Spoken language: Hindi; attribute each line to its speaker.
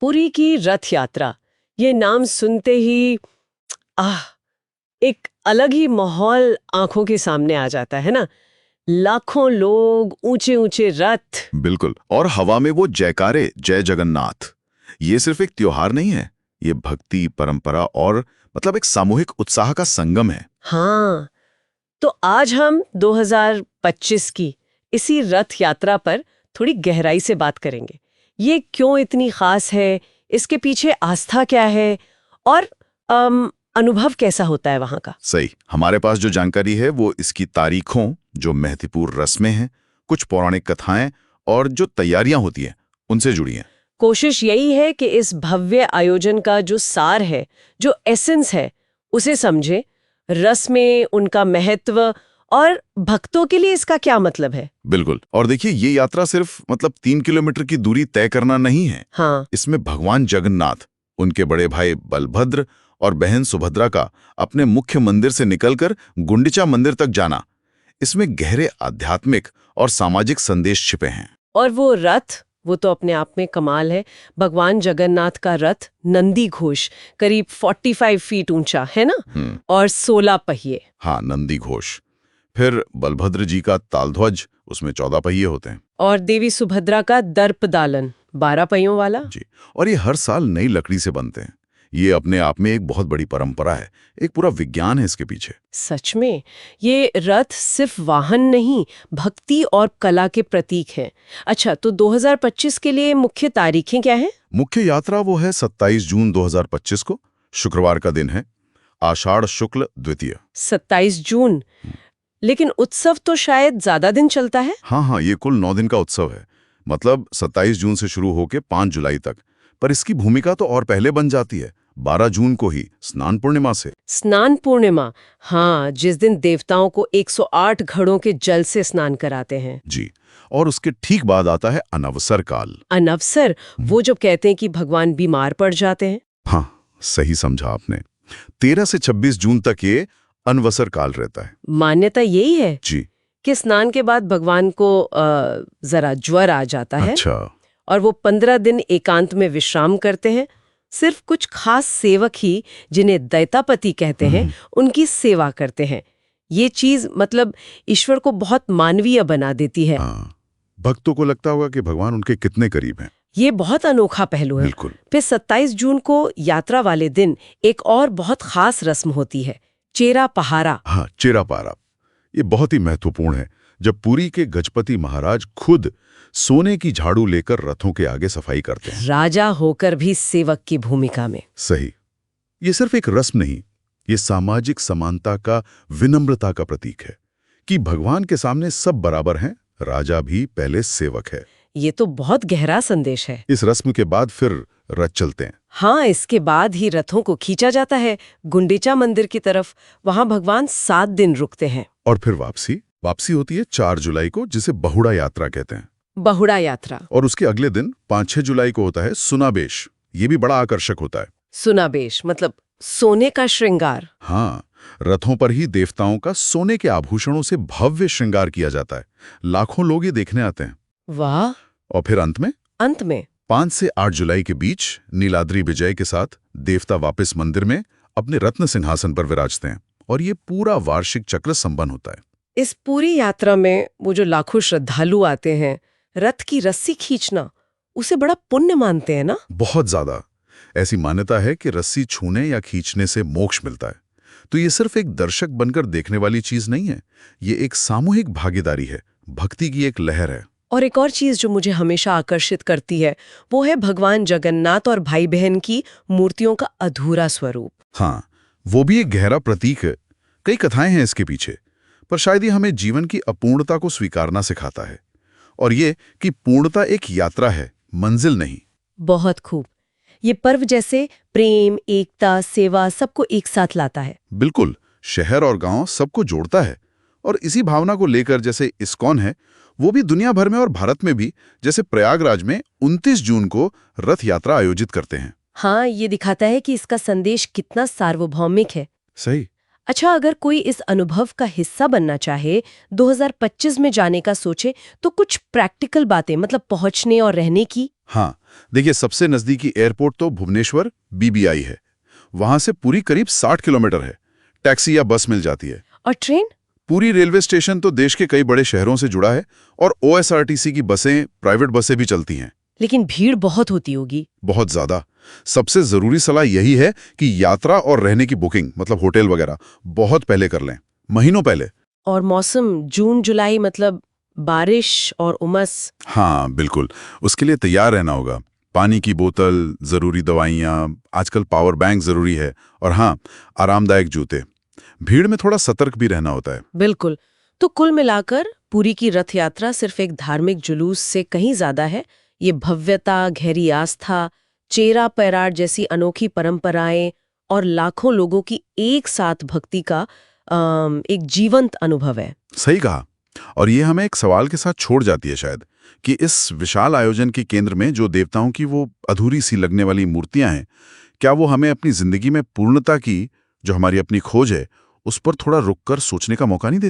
Speaker 1: पुरी की रथ यात्रा, ये नाम सुनते ही आह, एक अलग ही माहौल आंखों के सामने आ जाता है ना। लाखों लोग, ऊंचे ऊंचे रथ।
Speaker 2: बिल्कुल। और हवा में वो जयकारे, जय जगन्नाथ। ये सिर्फ एक त्योहार नहीं है, ये भक्ति, परंपरा और मतलब एक सामूहिक उत्साह का संगम है।
Speaker 1: हाँ, तो आज हम 2025 की इसी रथ यात्रा पर थोड़ी गहराई से बात करेंगे। ये क्यों इतनी खास है, इसके पीछे आस्था क्या है और अनुभव कैसा होता है वहां का।
Speaker 2: सही। हमारे पास जो जानकारी है वो इसकी तारीखों, जो महत्वपूर्ण रस्में हैं, कुछ पौराणिक कथाएं और जो तैयारियां होती हैं उनसे जुड़ी हैं।
Speaker 1: कोशिश यही है कि इस भव्य आयोजन का जो सार है, जो एसेंस है, उसे समझे, रस्में, उनका महत्व और भक्तों के लिए इसका क्या मतलब है।
Speaker 2: बिल्कुल। और देखिए, ये यात्रा सिर्फ मतलब 3 किलोमीटर की दूरी तय करना नहीं है।
Speaker 1: हाँ,
Speaker 2: इसमें भगवान जगन्नाथ, उनके बड़े भाई बलभद्र और बहन सुभद्रा का अपने मुख्य मंदिर से निकलकर गुंडिचा मंदिर तक जाना, इसमें गहरे आध्यात्मिक और सामाजिक संदेश छिपे हैं।
Speaker 1: और वो रथ, वो तो अपने आप में कमाल है। भगवान जगन्नाथ का रथ नंदी घोष, करीब 45 फीट ऊंचा है ना, और 16 पहिए।
Speaker 2: हाँ, नंदी घोष। फिर बलभद्र जी का तालध्वज, उसमें 14 पहिए होते हैं।
Speaker 1: और देवी सुभद्रा का दर्पदालन, 12 पहियों वाला।
Speaker 2: जी। और ये हर साल नई लकड़ी से बनते हैं। ये अपने आप में एक बहुत बड़ी परंपरा है, एक पूरा विज्ञान है इसके पीछे।
Speaker 1: सच में, ये रथ सिर्फ वाहन नहीं, भक्ति और कला के प्रतीक हैं। अच्छा, तो 2025 के लिए मुख्य तारीखें क्या हैं?
Speaker 2: मुख्य यात्रा वो है 27 जून 2025 को, शुक्रवार का दिन है, आषाढ़ शुक्ल द्वितीय।
Speaker 1: 27 जून। लेकिन उत्सव तो शायद ज्यादा दिन चलता है।
Speaker 2: हाँ, ये कुल 9 दिन का उत्सव है। मतलब 27 जून से शुरू होकर 5 जुलाई तक। पर इसकी भूमिका तो और पहले बन जाती है, 12 जून को ही, स्नान पूर्णिमा से।
Speaker 1: स्नान पूर्णिमा, हाँ, जिस दिन देवताओं को 108 घड़ों के जल से स्नान कराते हैं।
Speaker 2: जी। और उसके ठीक बाद आता है अनवसर काल।
Speaker 1: अनवसर, वो जब कहते हैं कि भगवान बीमार पड़ जाते हैं।
Speaker 2: हाँ, सही समझा आपने। 13 से 26 जून तक ये अनवसर काल रहता है।
Speaker 1: मान्यता यही है
Speaker 2: जी।
Speaker 1: कि स्नान के बाद भगवान को जरा ज्वर आ जाता है।
Speaker 2: अच्छा।
Speaker 1: और वो 15 दिन एकांत में विश्राम करते हैं। सिर्फ कुछ खास सेवक ही, जिन्हें दैतापति कहते हैं, उनकी सेवा करते हैं। ये चीज मतलब ईश्वर को बहुत मानवीय बना देती है।
Speaker 2: हाँ, भक्तों को लगता होगा कि भगवान उनके कितने करीब हैं।
Speaker 1: ये बहुत अनोखा पहलू है।
Speaker 2: बिल्कुल।
Speaker 1: फिर 27 जून को यात्रा वाले दिन एक और बहुत खास रस्म होती है, चेरा पहारा।
Speaker 2: हाँ, चेरा पारा। ये बहुत ही महत्वपूर्ण है, जब पुरी के गजपति महाराज खुद सोने की झाड़ू लेकर रथों के आगे सफाई करते हैं।
Speaker 1: राजा होकर भी सेवक की भूमिका में।
Speaker 2: सही। ये सिर्फ एक रस्म नहीं, ये सामाजिक समानता का, विनम्रता का प्रतीक है कि भगवान के सामने सब बराबर हैं, राजा भी पहले सेवक है।
Speaker 1: ये तो बहुत गहरा संदेश है।
Speaker 2: इस रस्म के बाद फिर रथ चलते हैं।
Speaker 1: हाँ, इसके बाद ही रथों को खींचा जाता है गुंडीचा मंदिर की तरफ। वहां भगवान 7 दिन रुकते हैं।
Speaker 2: और फिर वापसी होती है 4 जुलाई को, जिसे बहुड़ा यात्रा कहते हैं।
Speaker 1: बहुड़ा यात्रा।
Speaker 2: और उसके अगले दिन 5-6 जुलाई को होता है सुनाबेश। ये भी बड़ा आकर्षक होता है।
Speaker 1: सुनाबेश मतलब सोने का श्रृंगार।
Speaker 2: हाँ, रथों पर ही देवताओं का सोने के आभूषणों से भव्य श्रृंगार किया जाता है। लाखों लोग ये देखने आते हैं।
Speaker 1: वाह।
Speaker 2: और फिर अंत में 5 से 8 जुलाई के बीच नीलाद्री विजय के साथ देवता वापस मंदिर में अपने रत्न सिंहासन पर विराजते हैं और ये पूरा वार्षिक चक्र संपन्न होता है।
Speaker 1: इस पूरी यात्रा में वो जो लाखों श्रद्धालु आते हैं, रथ की रस्सी खींचना, उसे बड़ा पुण्य मानते हैं ना।
Speaker 2: बहुत ज्यादा। ऐसी मान्यता है कि रस्सी छूने या खींचने से मोक्ष मिलता है। तो ये सिर्फ एक दर्शक बनकर देखने वाली चीज नहीं है, ये एक सामूहिक भागीदारी है, भक्ति की एक लहर है।
Speaker 1: और एक और चीज जो मुझे हमेशा आकर्षित करती है, वो है भगवान जगन्नाथ और भाई बहन की मूर्तियों का अधूरा स्वरूप।
Speaker 2: हाँ, वो भी एक गहरा प्रतीक है। कई कथाएं हैं इसके पीछे, पर शायद ये हमें जीवन की अपूर्णता को स्वीकारना सिखाता है, और ये कि पूर्णता एक यात्रा है, मंजिल नहीं।
Speaker 1: बहुत खूब। ये पर्व जैसे प्रेम, एकता, सेवा सबको एक साथ लाता है।
Speaker 2: बिल्कुल, शहर और गांव सबको जोड़ता है। और इसी भावना को लेकर जैसे इस्कॉन है, वो भी दुनिया भर में और भारत में भी, जैसे प्रयागराज में 29 जून को रथ यात्रा आयोजित करते हैं।
Speaker 1: हाँ, ये दिखाता है कि इसका संदेश कितना सार्वभौमिक है।
Speaker 2: सही।
Speaker 1: अच्छा, अगर कोई इस अनुभव का हिस्सा बनना चाहे, 2025 में जाने का सोचे, तो कुछ प्रैक्टिकल बातें, मतलब पहुंचने और रहने की।
Speaker 2: हाँ,
Speaker 3: देखिए, सबसे नजदीकी एयरपोर्ट तो भुवनेश्वर BBI है। वहां से पूरी करीब 60 किलोमीटर है। टैक्सी या बस मिल जाती है।
Speaker 1: और ट्रेन?
Speaker 3: पूरी रेलवे स्टेशन तो देश के कई बड़े शहरों से जुड़ा है और OSRTC की बसें, प्राइवेट बसें भी चलती हैं।
Speaker 1: लेकिन भीड़ बहुत होती होगी।
Speaker 3: बहुत ज्यादा। सबसे जरूरी सलाह यही है कि यात्रा और रहने की बुकिंग, मतलब होटल वगैरह, बहुत पहले कर लें, महीनों पहले।
Speaker 1: और मौसम जून जुलाई, मतलब बारिश और उमस।
Speaker 3: हाँ बिल्कुल, उसके लिए तैयार रहना होगा। पानी की बोतल, जरूरी दवाइयाँ, आजकल पावर बैंक जरूरी है, और हाँ, आरामदायक जूते। भीड़ में थोड़ा सतर्क भी रहना होता है।
Speaker 1: बिल्कुल। तो कुल मिलाकर पुरी की रथ यात्रा सिर्फ एक धार्मिक जुलूस से कहीं ज्यादा है। ये भव्यता, गहरी आस्था, चेरा पैराड जैसी अनोखी परंपराएं और लाखों लोगों की एक साथ भक्ति का एक जीवंत अनुभव है।
Speaker 3: सही कहा। और ये हमें एक सवाल के साथ छोड़ जाती है शायद, कि इस विशाल आयोजन के केंद्र में जो देवताओं की वो अधूरी सी लगने वाली मूर्तियां हैं, क्या वो हमें अपनी जिंदगी में पूर्णता की, जो हमारी अपनी खोज है, उस पर थोड़ा रुककर सोचने का मौका नहीं देती?